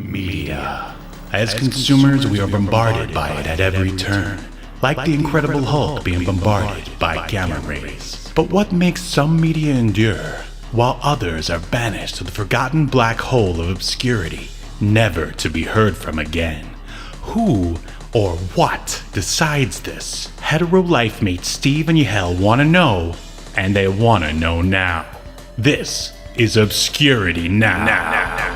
Media. As consumers, we are bombarded by it at every turn, like the Incredible Hulk being bombarded by gamma rays. But what makes some media endure, while others are banished to the forgotten black hole of obscurity, never to be heard from again? Who or what decides this? Hetero life mates Steve and Yahel want to know, and they want to know now. This is Obscurity Now.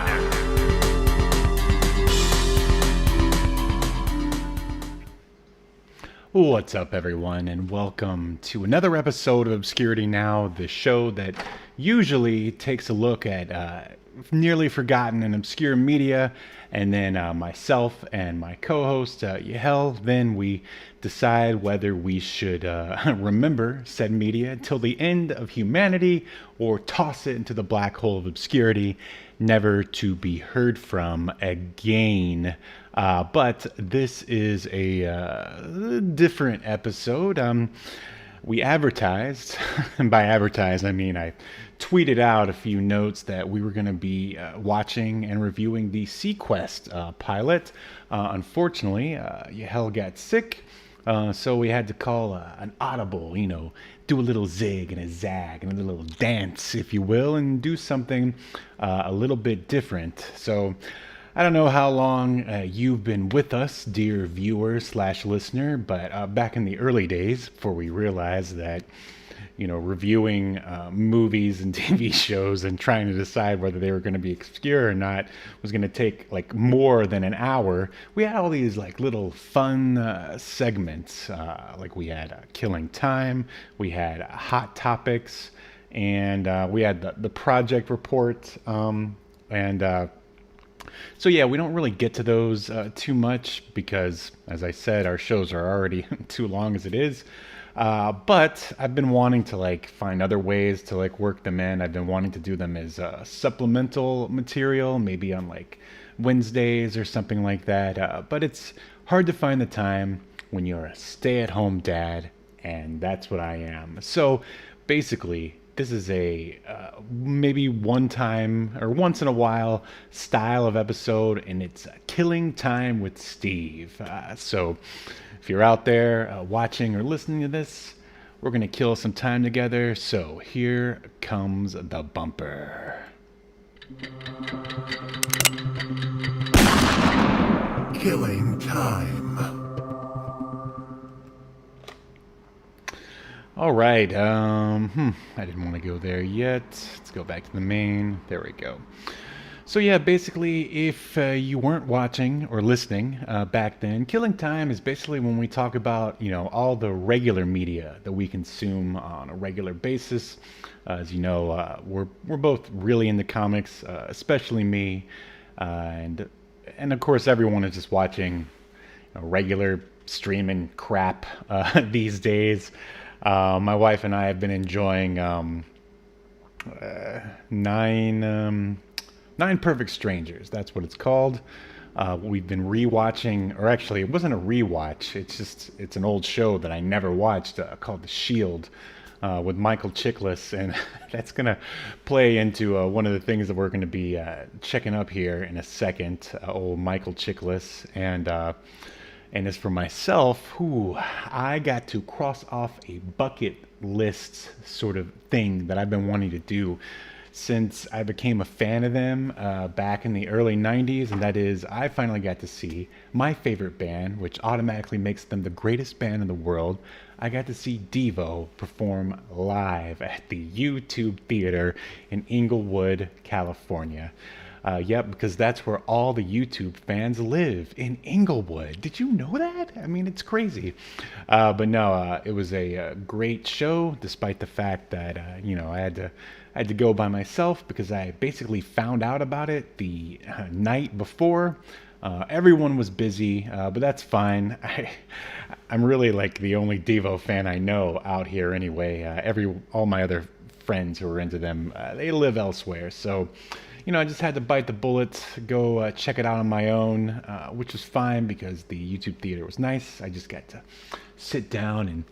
What's up, everyone, and welcome to another episode of Obscurity Now, the show that usually takes a look at nearly forgotten and obscure media, and then myself and my co-host, Yahel, then we decide whether we should remember said media until the end of humanity or toss it into the black hole of obscurity, never to be heard from again. But this is a different episode. We advertised, and by advertised I mean I tweeted out a few notes that we were going to be watching and reviewing the Sequest pilot. Unfortunately, Yahel got sick, so we had to call an audible, do a little zig and a zag and a little dance, if you will, and do something a little bit different. So I don't know how long you've been with us, dear viewer/listener, but back in the early days, before we realized that, reviewing movies and TV shows and trying to decide whether they were going to be obscure or not was going to take like more than an hour, we had all these like little fun segments. Like we had Killing Time, we had Hot Topics, and we had the Project Report, so yeah, we don't really get to those too much because, as I said, our shows are already too long as it is. But I've been wanting to find other ways to work them in. I've been wanting to do them as supplemental material, maybe on Wednesdays or something like that. But it's hard to find the time when you're a stay-at-home dad, and that's what I am. So basically, this is a maybe one time or once in a while style of episode, and it's Killing Time with Steve. So if you're out there watching or listening to this, we're going to kill some time together. So here comes the bumper. Killing Time. All right, I didn't want to go there yet. Let's go back to the main. There we go. So yeah, basically, if you weren't watching or listening back then, Killing Time is basically when we talk about, all the regular media that we consume on a regular basis. As you know, we're both really into comics, especially me, and of course everyone is just watching regular streaming crap these days. My wife and I have been enjoying Nine Perfect Strangers. That's what it's called. We've been rewatching, or actually, it wasn't a rewatch. It's an old show that I never watched called The Shield with Michael Chiklis, and that's gonna play into one of the things that we're going to be checking up here in a second. Old Michael Chiklis, and as for myself, I got to cross off a bucket list sort of thing that I've been wanting to do since I became a fan of them back in the early 90s, and that is I finally got to see my favorite band, which automatically makes them the greatest band in the world. I got to see Devo perform live at the YouTube Theater in Inglewood, California. Yep, because that's where all the YouTube fans live, in Inglewood. Did you know that? I mean, it's crazy. But no, it was a great show, despite the fact that I had to go by myself because I basically found out about it the night before. Everyone was busy, but that's fine. I'm really the only Devo fan I know out here anyway. All my other friends who are into them, they live elsewhere, so I just had to bite the bullet, go check it out on my own, which was fine because the YouTube Theater was nice. I just got to sit down and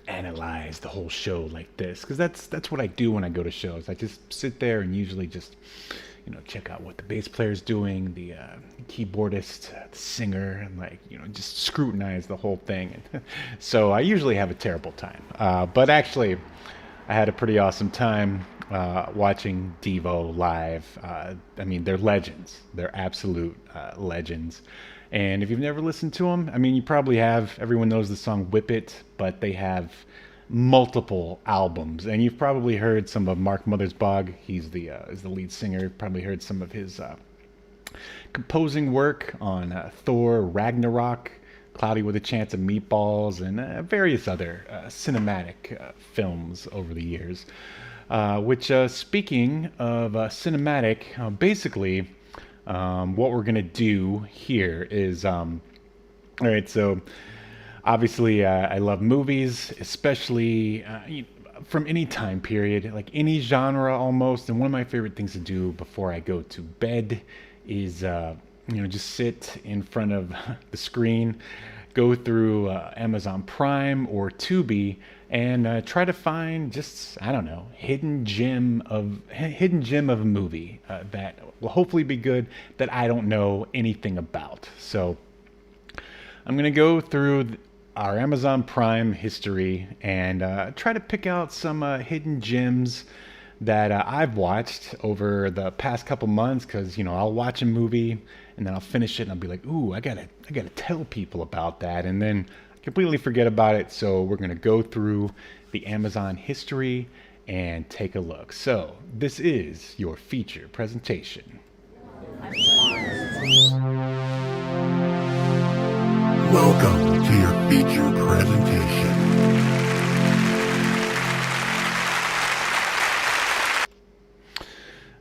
analyze the whole show like this, because that's what I do when I go to shows. I just sit there and usually just check out what the bass player's doing, the keyboardist, the singer, and just scrutinize the whole thing. So I usually have a terrible time, but actually, I had a pretty awesome time watching Devo live. I mean, they're legends. They're absolute legends. And if you've never listened to them, I mean, you probably have. Everyone knows the song "Whip It," but they have multiple albums, and you've probably heard some of Mark Mothersbaugh. He's the is the lead singer. You've probably heard some of his composing work on Thor Ragnarok, Cloudy with a Chance of Meatballs, and various other cinematic films over the years. Which, speaking of cinematic, basically, what we're gonna do here is, all right. So, obviously, I love movies, especially from any time period, like any genre almost. And one of my favorite things to do before I go to bed is, just sit in front of the screen, go through Amazon Prime or Tubi, and try to find just, I don't know, hidden gem of a movie that will hopefully be good, that I don't know anything about. So I'm gonna go through our Amazon Prime history and try to pick out some hidden gems that I've watched over the past couple months. Because I'll watch a movie and then I'll finish it and I'll be like, ooh, I gotta tell people about that, and then I completely forget about it. So we're gonna go through the Amazon history and take a look. So this is your feature presentation. Welcome to your feature presentation.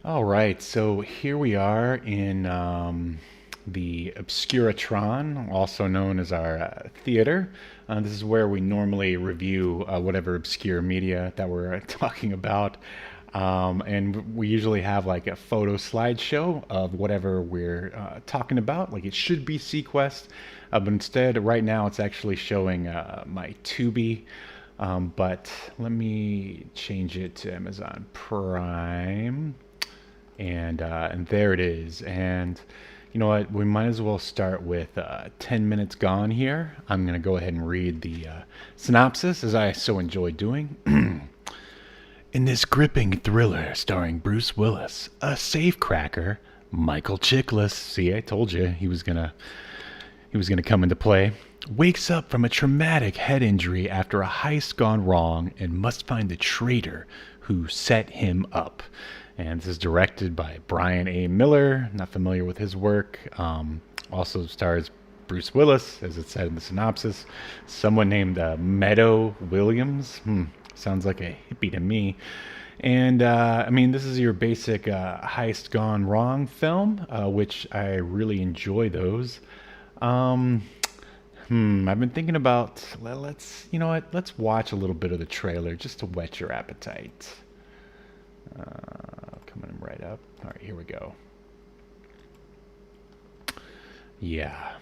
All right, so here we are in the Obscuratron, also known as our theater. This is where we normally review whatever obscure media that we're talking about. And we usually have like a photo slideshow of whatever we're talking about. Like, it should be Sequest, but instead, right now, it's actually showing my Tubi. But let me change it to Amazon Prime. And there it is. And you know what? We might as well start with 10 Minutes Gone here. I'm going to go ahead and read the synopsis, as I so enjoy doing. In this gripping thriller starring Bruce Willis, a safecracker, Michael Chiklis, see, I told you he was gonna come into play, wakes up from a traumatic head injury after a heist gone wrong and must find the traitor who set him up. And this is directed by Brian A. Miller. Not familiar with his work. Also stars Bruce Willis, as it said in the synopsis. Someone named Meadow Williams. Sounds like a hippie to me. And I mean, this is your basic heist gone wrong film, which I really enjoy those. I've been thinking about, let's watch a little bit of the trailer just to whet your appetite. Coming right up. All right, here we go. Yeah.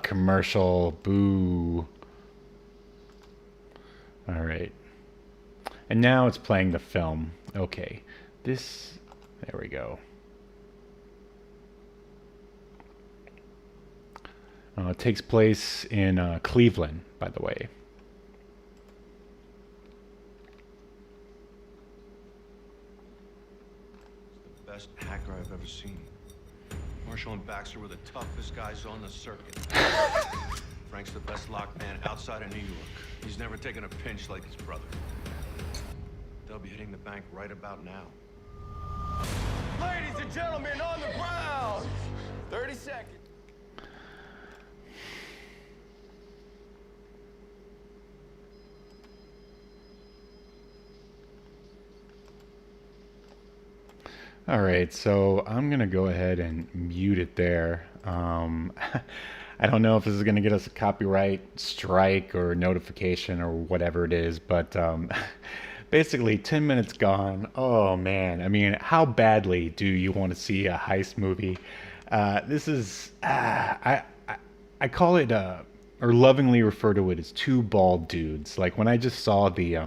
Commercial. Boo. All right. And now it's playing the film. Okay. There we go. It takes place in Cleveland, by the way. Best hacker I've ever seen. Marshall and Baxter were the toughest guys on the circuit. Frank's the best lock man outside of New York. He's never taken a pinch like his brother. They'll be hitting the bank right about now. Ladies and gentlemen, on the ground! 30 seconds. All right, so I'm gonna go ahead and mute it there. I don't know if this is gonna get us a copyright strike or notification or whatever it is, but basically 10 Minutes Gone. Oh man, I mean, how badly do you want to see a heist movie? This is I call it or or lovingly refer to it as two bald dudes. Like when I just saw the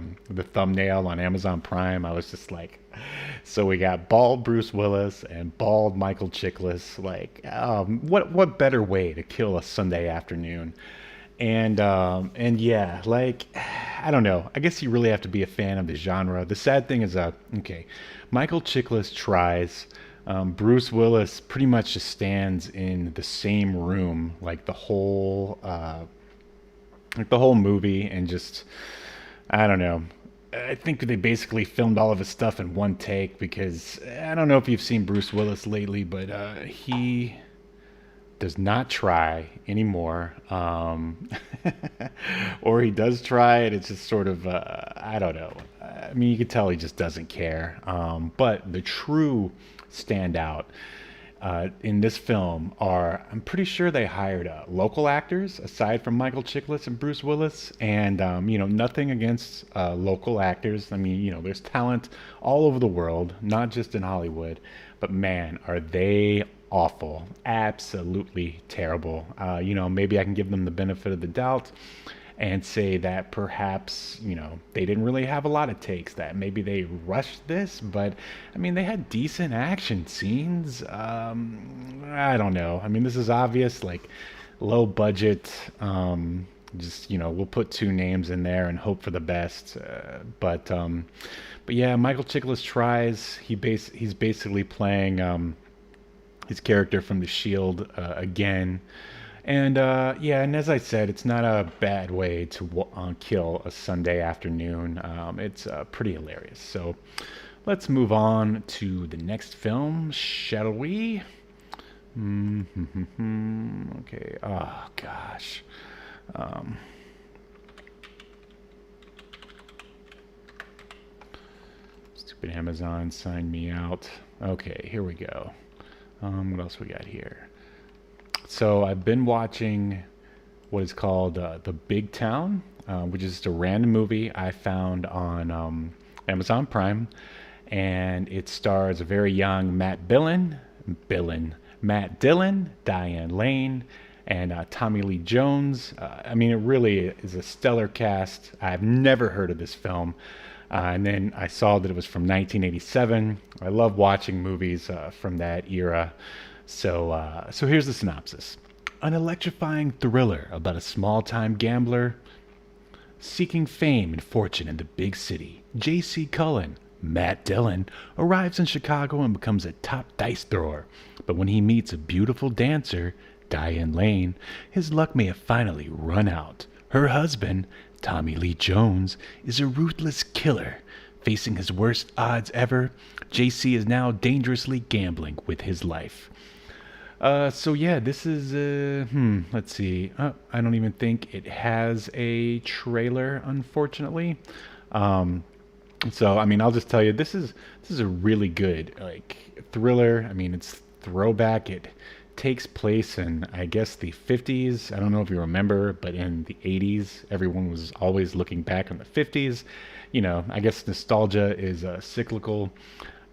thumbnail on Amazon Prime, I was just like, so we got bald Bruce Willis and bald Michael Chiklis. Like, what better way to kill a Sunday afternoon? And yeah, like, I don't know. I guess you really have to be a fan of the genre. The sad thing is, okay, Michael Chiklis tries. Bruce Willis pretty much just stands in the same room like the whole movie, and just, I don't know. I think they basically filmed all of his stuff in one take, because I don't know if you've seen Bruce Willis lately, but he does not try anymore. Or he does try it. It's just sort of, I don't know. I mean, you can tell he just doesn't care. But the true standout in this film are, I'm pretty sure they hired local actors aside from Michael Chiklis and Bruce Willis. And, nothing against local actors. I mean, there's talent all over the world, not just in Hollywood. But man, are they awful. Absolutely terrible. Maybe I can give them the benefit of the doubt and say that perhaps, they didn't really have a lot of takes, that maybe they rushed this, but I mean, they had decent action scenes. I don't know. I mean, this is obvious, like low budget, just, we'll put two names in there and hope for the best. But yeah, Michael Chiklis tries. He's basically playing, his character from The Shield again. And yeah, and as I said, it's not a bad way to kill a Sunday afternoon. It's pretty hilarious. So let's move on to the next film, shall we? Okay. Oh, gosh. Stupid Amazon, sign me out. Okay, here we go. What else we got here? So I've been watching what is called The Big Town, which is just a random movie I found on Amazon Prime, and it stars a very young Matt Dillon, Diane Lane, and Tommy Lee Jones. I mean, it really is a stellar cast. I've never heard of this film. And then I saw that it was from 1987. I love watching movies from that era. So here's the synopsis. An electrifying thriller about a small-time gambler seeking fame and fortune in the big city. J.C. Cullen, Matt Dillon, arrives in Chicago and becomes a top dice thrower. But when he meets a beautiful dancer, Diane Lane, his luck may have finally run out. Her husband, Tommy Lee Jones, is a ruthless killer. Facing his worst odds ever, JC is now dangerously gambling with his life. So yeah, this is, let's see. I don't even think it has a trailer, unfortunately. So, I mean, I'll just tell you, this is a really good, thriller. I mean, it's throwback. It takes place in, I guess, the 50s. I don't know if you remember, but in the 80s, everyone was always looking back on the 50s. I guess nostalgia is cyclical.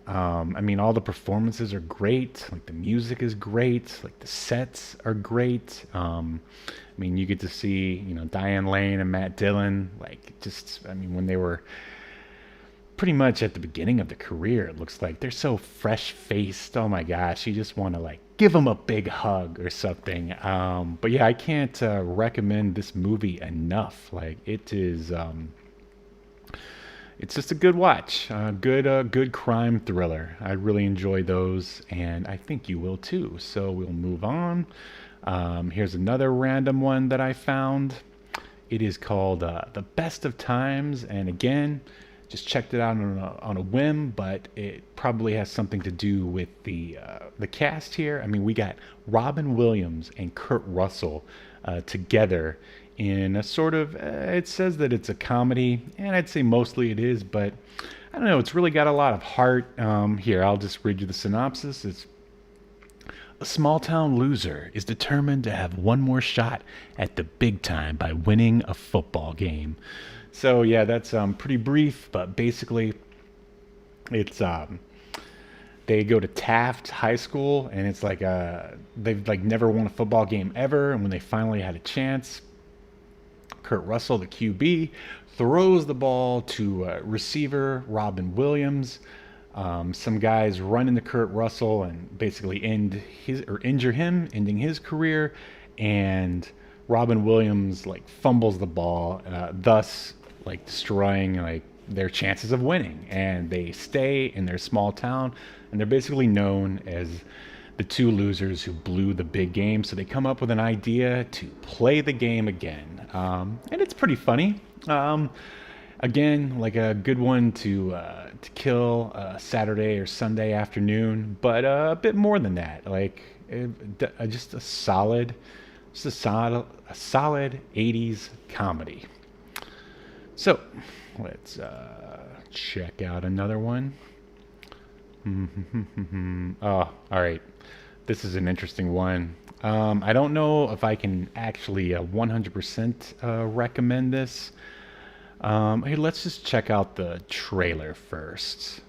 I mean, all the performances are great. Like, the music is great. Like, the sets are great. I mean, you get to see, Diane Lane and Matt Dillon, when they were pretty much at the beginning of the career, it looks like they're so fresh-faced. Oh my gosh, you just want to give them a big hug or something. But yeah, I can't recommend this movie enough. It is, it's just a good watch, good crime thriller. I really enjoy those, and I think you will too. So we'll move on. Here's another random one that I found. It is called The Best of Times, and again, just checked it out on a whim, but it probably has something to do with the cast here. I mean, we got Robin Williams and Kurt Russell together in a sort of, it says that it's a comedy, and I'd say mostly it is, but I don't know, it's really got a lot of heart. Here, I'll just read you the synopsis. It's: a small-town loser is determined to have one more shot at the big time by winning a football game. So yeah, that's pretty brief, but basically it's they go to Taft High School, and it's they've never won a football game ever, and when they finally had a chance, Kurt Russell, the QB, throws the ball to receiver Robin Williams. Some guys run into Kurt Russell and basically injure him, ending his career. And Robin Williams like fumbles the ball, thus like destroying like their chances of winning. And they stay in their small town, and they're basically known as the two losers who blew the big game. So they come up with an idea to play the game again, and it's pretty funny. Again, like a good one to kill Saturday or Sunday afternoon, but a bit more than that. Like just a solid 80s comedy. So let's check out another one. Oh, all right. This is an interesting one. I don't know if I can actually 100% recommend this. Hey, let's just check out the trailer first.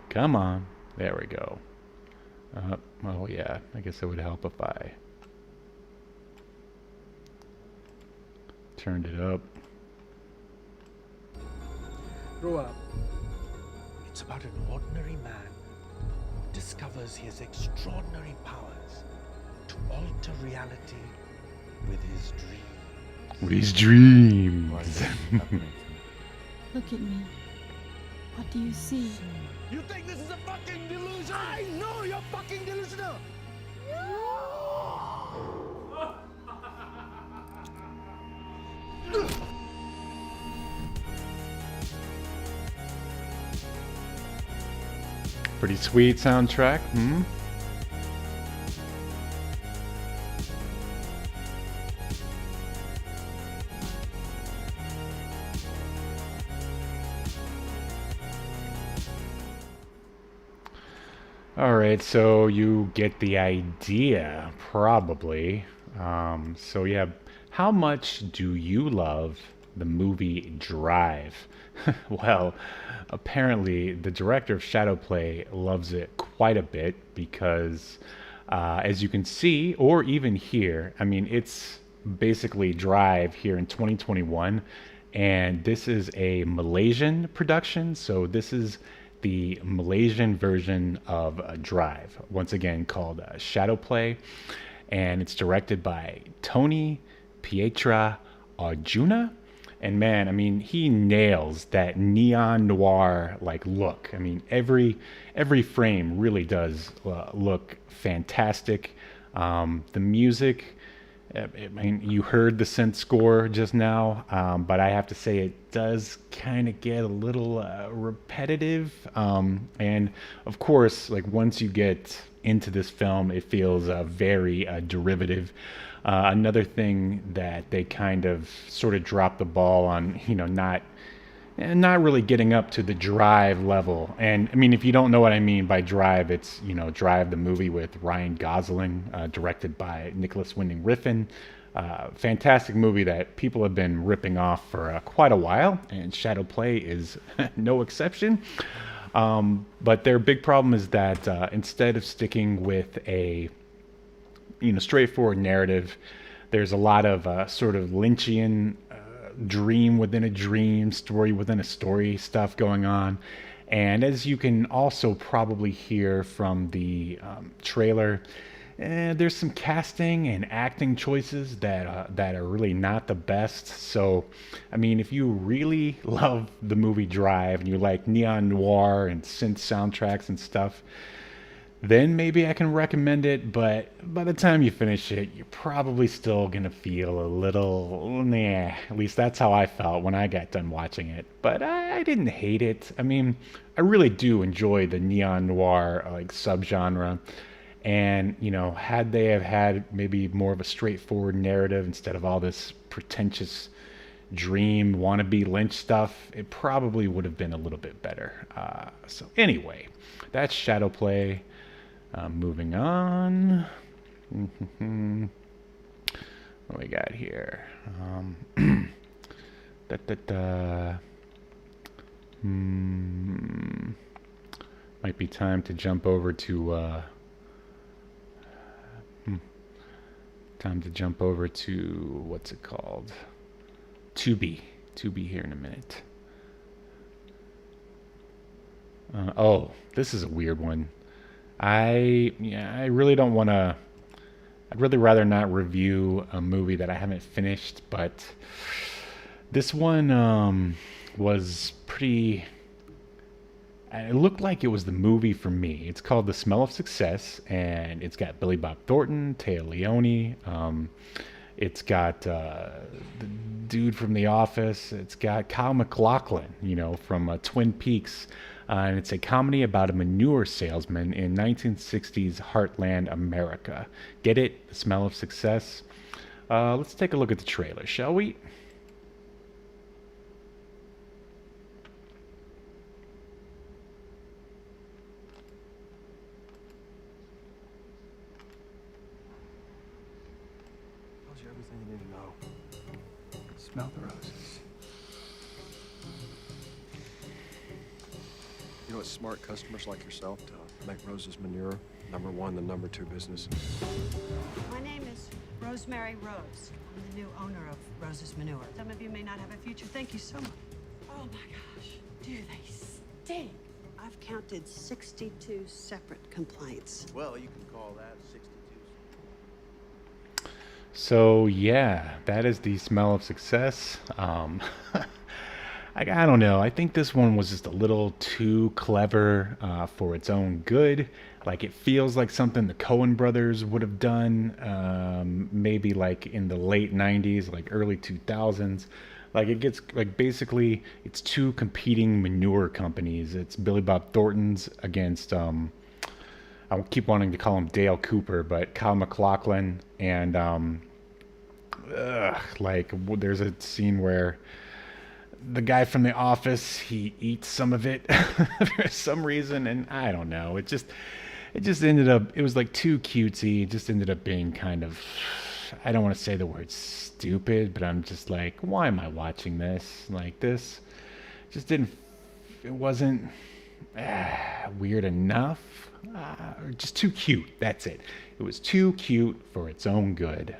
Come on. There we go. Oh, yeah. I guess it would help if I turned it up. Grow up. It's about an ordinary man who discovers his extraordinary powers to alter reality with his dreams. With his dreams. Look at me. What do you see? You think this is a fucking delusion? I know you're fucking delusional! Pretty sweet soundtrack. All right, so you get the idea, probably. So yeah, how much do you love the movie Drive? Well, apparently the director of Shadowplay loves it quite a bit because, as you can see, or even hear, I mean, it's basically Drive here in 2021, and this is a Malaysian production, so this is the Malaysian version of Drive, once again called Shadowplay, and it's directed by Tony Pietra Arjuna. And man, I mean, he nails that neon noir like look. I mean, every frame really does look fantastic. The music, I mean, you heard the synth score just now, but I have to say it does kind of get a little repetitive. And of course, like once you get into this film, it feels very derivative. Another thing that they kind of sort of dropped the ball on, you know, not really getting up to the Drive level. And I mean, if you don't know what I mean by Drive, it's, you know, Drive, the movie with Ryan Gosling, directed by Nicholas Winding Refn. Fantastic movie that people have been ripping off for quite a while, and Shadowplay is no exception. But their big problem is that instead of sticking with a straightforward narrative, there's a lot of sort of Lynchian dream within a dream, story within a story stuff going on. And as you can also probably hear from the trailer, there's some casting and acting choices that are really not the best. So, I mean, if you really love the movie Drive and you like neon noir and synth soundtracks and stuff, then maybe I can recommend it, but by the time you finish it, you're probably still going to feel a little, nah. At least that's how I felt when I got done watching it. But I didn't hate it. I mean, I really do enjoy the neon noir like subgenre. And, you know, had they have had maybe more of a straightforward narrative instead of all this pretentious dream wannabe Lynch stuff, it probably would have been a little bit better. So anyway, that's Shadowplay. Moving on. What we got here? Might be time to jump over to what's it called? Tubi here in a minute. Oh, this is a weird one. I really don't want to. I'd really rather not review a movie that I haven't finished, but this one was pretty. It looked like it was the movie for me. It's called The Smell of Success, and it's got Billy Bob Thornton, Taya Leone. It's got the dude from The Office. It's got Kyle MacLachlan, from Twin Peaks. And it's a comedy about a manure salesman in 1960s heartland America. Get it? The Smell of Success. Let's take a look at the trailer, shall we? Tells you everything you need to know. Smell the roses. You know what smart customers like yourself to make Rose's manure #1, the #2 business. My name is Rosemary Rose. I'm the new owner of Rose's Manure. Some of you may not have a future. Thank you so much. Oh my gosh, do they stink? I've counted 62 separate complaints. Well, you can call that 62. So yeah, that is The Smell of Success. I don't know. I think this one was just a little too clever for its own good. Like, it feels like something the Coen brothers would have done, maybe like in the late 90s, like early 2000s. Like, it gets, like, basically, it's two competing manure companies. It's Billy Bob Thornton's against, I keep wanting to call him Dale Cooper, but Kyle MacLachlan. And, there's a scene where the guy from The Office, he eats some of it for some reason, and I don't know. It just ended up, it was like too cutesy. It just ended up being kind of, I don't want to say the word stupid, but I'm just like, why am I watching this? Like, this just it wasn't weird enough, or just too cute. That's it. It was too cute for its own good.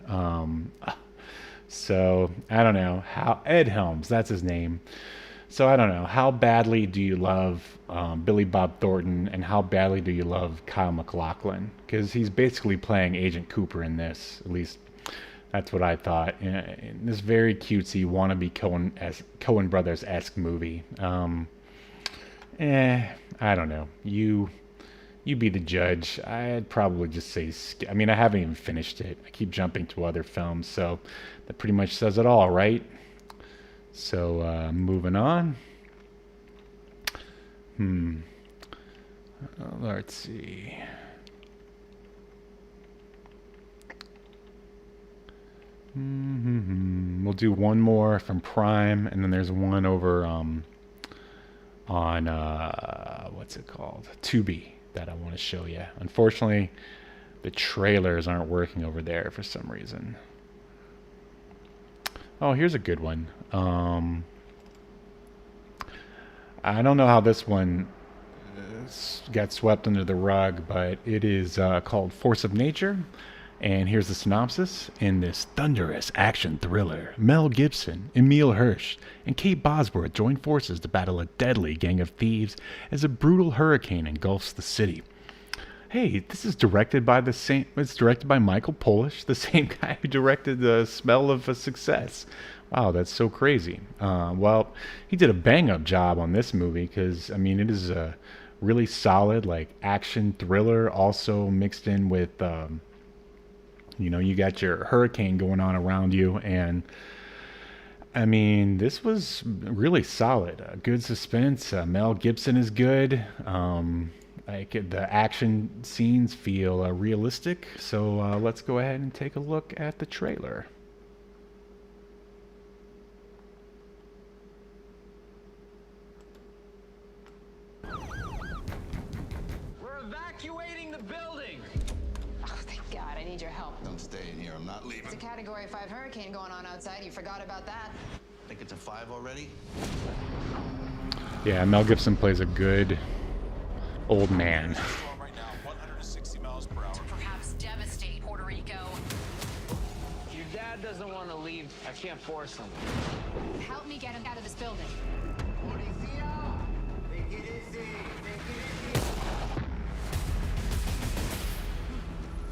So, I don't know how Ed Helms, that's his name. So, I don't know. How badly do you love Billy Bob Thornton, and how badly do you love Kyle MacLachlan? Because he's basically playing Agent Cooper in this. At least, that's what I thought. In this very cutesy, wannabe Coen Brothers-esque movie. I don't know. You be the judge. I'd probably just say, I mean, I haven't even finished it. I keep jumping to other films, so that pretty much says it all, right? So, moving on. Let's see. We'll do one more from Prime, and then there's one over on what's it called? Tubi, that I want to show you. Unfortunately, the trailers aren't working over there for some reason. Oh, here's a good one. I don't know how this one got swept under the rug, but it is called Force of Nature. And here's the synopsis. In this thunderous action thriller, Mel Gibson, Emile Hirsch, and Kate Bosworth join forces to battle a deadly gang of thieves as a brutal hurricane engulfs the city. Hey, this is directed by it's directed by Michael Polish, the same guy who directed The Smell of a Success. Wow, that's so crazy. Well, he did a bang-up job on this movie because, I mean, it is a really solid, like, action thriller, also mixed in with, you got your hurricane going on around you, and I mean, this was really solid. Good suspense. Mel Gibson is good. Like, the action scenes feel realistic. So let's go ahead and take a look at the trailer. We're evacuating the building. Oh, thank God. I need your help. Don't stay in here. I'm not leaving. It's a Category 5 hurricane going on outside. You forgot about that. Think it's a 5 already? Yeah, Mel Gibson plays a good, old man. Right now, 160 miles per hour. Perhaps devastate Puerto Rico. Your dad doesn't want to leave. I can't force him. Help me get him out of this building.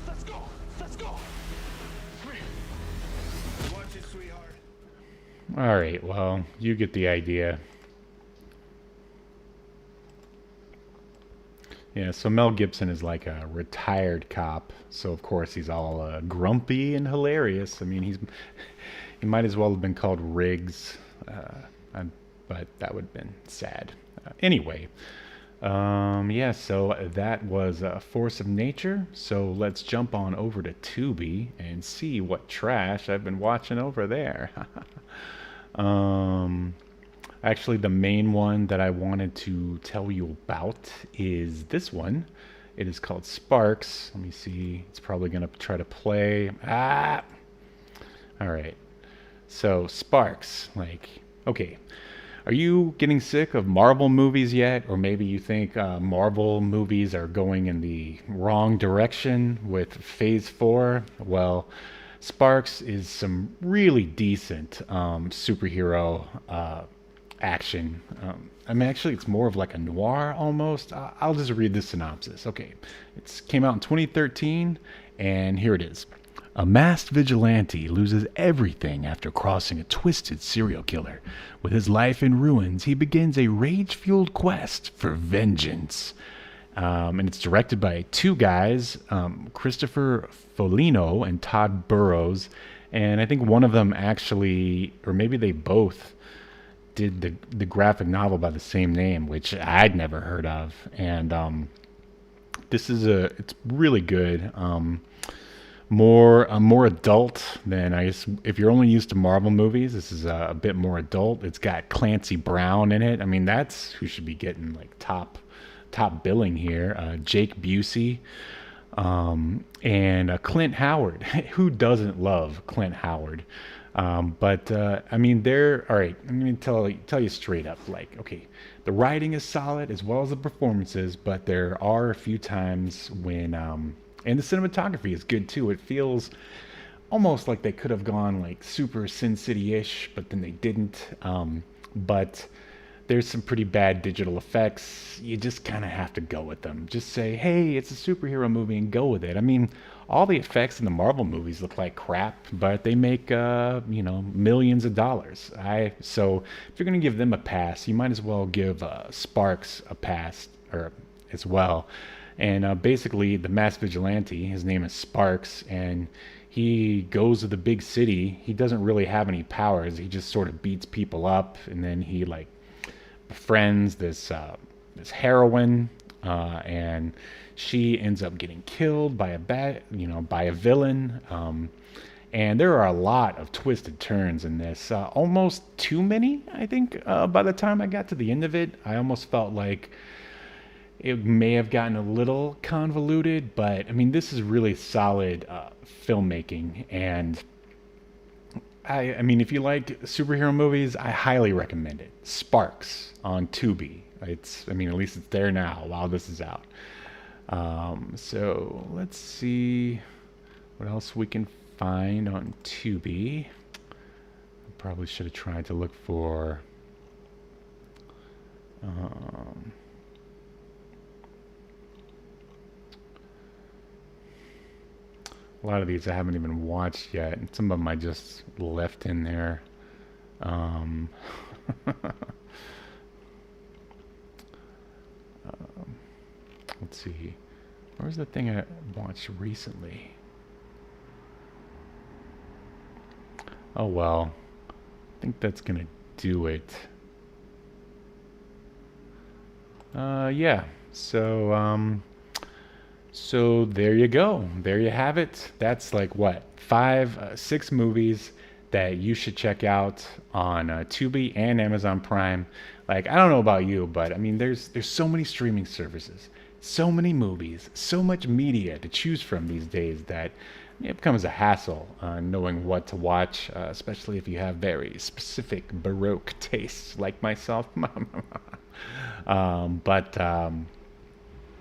Let's go! Let's go! Come here. Watch it, sweetheart. All right, well, you get the idea. Yeah, so Mel Gibson is like a retired cop, so of course he's all grumpy and hilarious. I mean, he might as well have been called Riggs, but that would have been sad. Anyway, yeah, so that was Force of Nature. So let's jump on over to Tubi and see what trash I've been watching over there. Actually, the main one that I wanted to tell you about is this one. It is called Sparks. Let me see. It's probably going to try to play. All right. So, Sparks. Like, okay. Are you getting sick of Marvel movies yet? Or maybe you think Marvel movies are going in the wrong direction with Phase 4? Well, Sparks is some really decent superhero action. I mean, actually, it's more of like a noir almost. I'll just read the synopsis. Okay, it came out in 2013, and here it is. A masked vigilante loses everything after crossing a twisted serial killer. With his life in ruins, he begins a rage-fueled quest for vengeance. And it's directed by two guys, Christopher Folino and Todd Burrows. And I think one of them actually, or maybe they both, did the graphic novel by the same name, which I'd never heard of. And this is it's really good. More adult than I guess. If you're only used to Marvel movies, this is a bit more adult. It's got Clancy Brown in it. I mean, that's who should be getting like top billing here. Jake Busey, and Clint Howard. Who doesn't love Clint Howard? But I mean, they're all right. I'm going to tell you straight up. Like, okay, the writing is solid as well as the performances, but there are a few times when, and the cinematography is good too. It feels almost like they could have gone like super Sin City-ish, but then they didn't. But there's some pretty bad digital effects. You just kind of have to go with them. Just say, hey, it's a superhero movie and go with it. I mean, all the effects in the Marvel movies look like crap, but they make, millions of dollars. So if you're going to give them a pass, you might as well give Sparks a pass or as well. And basically, the masked vigilante, his name is Sparks, and he goes to the big city. He doesn't really have any powers. He just sort of beats people up, and then he like befriends this heroine, and she ends up getting killed by a villain. And there are a lot of twisted turns in this, almost too many, I think. By the time I got to the end of it, I almost felt like it may have gotten a little convoluted, but I mean, this is really solid filmmaking. And I mean, if you like superhero movies, I highly recommend it. Sparks on Tubi. I mean, at least it's there now while this is out. So let's see what else we can find on Tubi. I probably should have tried to look for a lot of these I haven't even watched yet, and some of them I just left in there. Let's see. Where's the thing I watched recently? Oh well. I think that's gonna do it. Yeah. So there you go. There you have it. That's like what, 6 movies that you should check out on Tubi and Amazon Prime. Like, I don't know about you, but I mean, there's so many streaming services, so many movies, so much media to choose from these days that it becomes a hassle knowing what to watch, especially if you have very specific Baroque tastes like myself.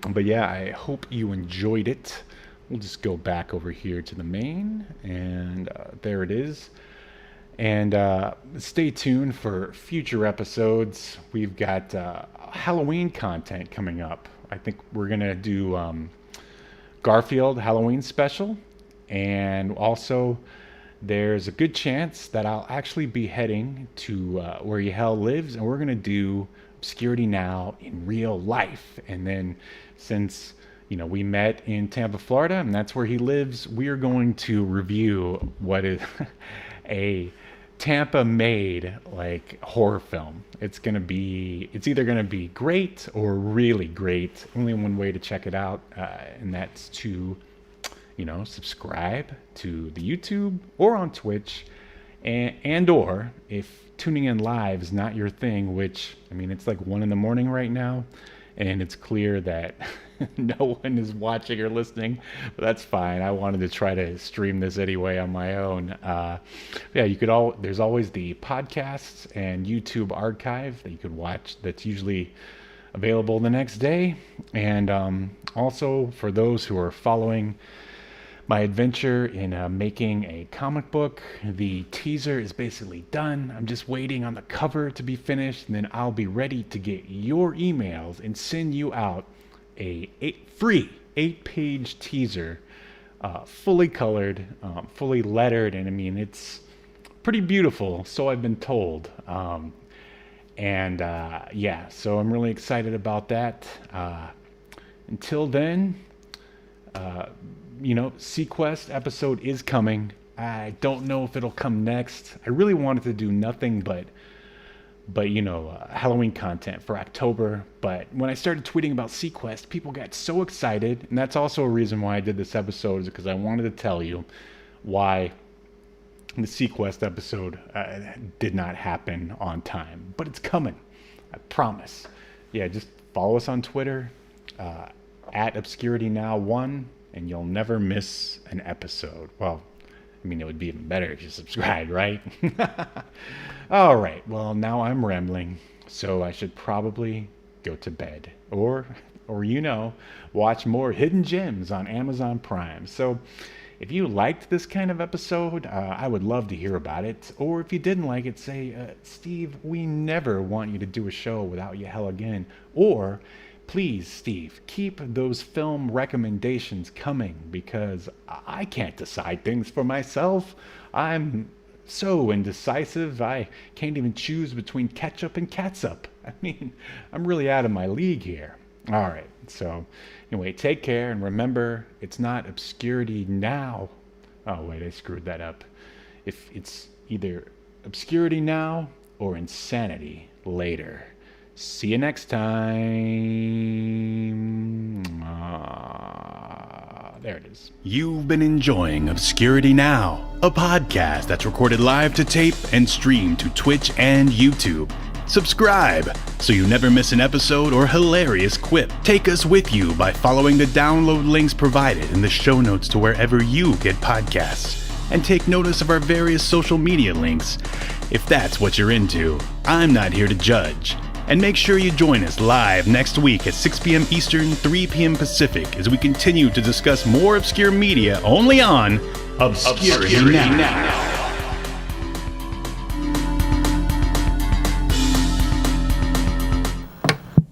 But yeah, I hope you enjoyed it. We'll just go back over here to the main, and there it is. And stay tuned for future episodes. We've got Halloween content coming up. I think we're going to do Garfield Halloween special. And also, there's a good chance that I'll actually be heading to where Yahel lives, and we're going to do Obscurity Now in real life. And then since we met in Tampa, Florida, and that's where he lives, we are going to review what is a Tampa-made horror film. It's either gonna be great or really great. Only one way to check it out, and that's to subscribe to the YouTube or on Twitch, and or if tuning in live is not your thing, which it's like 1 a.m. right now, and it's clear that no one is watching or listening, but that's fine. I wanted to try to stream this anyway on my own. Yeah, there's always the podcasts and YouTube archive that you could watch. That's usually available the next day. And also for those who are following my adventure in making a comic book, the teaser is basically done. I'm just waiting on the cover to be finished, and then I'll be ready to get your emails and send you out a free 8-page teaser, fully colored, fully lettered, and it's pretty beautiful, so I've been told. Yeah, so I'm really excited about that. Until then, Sequest episode is coming. I don't know if it'll come next. I really wanted to do nothing but Halloween content for October. But when I started tweeting about Sequest, people got so excited, and that's also a reason why I did this episode, is because I wanted to tell you why the Sequest episode did not happen on time. But it's coming, I promise. Yeah, just follow us on Twitter at Obscurity Now 1. And you'll never miss an episode. Well, it would be even better if you subscribed, right? All right. Well, now I'm rambling, so I should probably go to bed. Or watch more Hidden Gems on Amazon Prime. So if you liked this kind of episode, I would love to hear about it. Or if you didn't like it, say, Steve, we never want you to do a show without Yahel again. Or please, Steve, keep those film recommendations coming, because I can't decide things for myself. I'm so indecisive, I can't even choose between ketchup and catsup. I'm really out of my league here. All right, so anyway, take care, and remember, it's not obscurity now. Oh, wait, I screwed that up. If it's either obscurity now or insanity later. See you next time. There it is. You've been enjoying Obscurity Now, a podcast that's recorded live to tape and streamed to Twitch and YouTube. Subscribe so you never miss an episode or hilarious quip. Take us with you by following the download links provided in the show notes to wherever you get podcasts. And take notice of our various social media links if that's what you're into. I'm not here to judge. And make sure you join us live next week at 6 p.m. Eastern, 3 p.m. Pacific as we continue to discuss more obscure media only on Obscurity Now.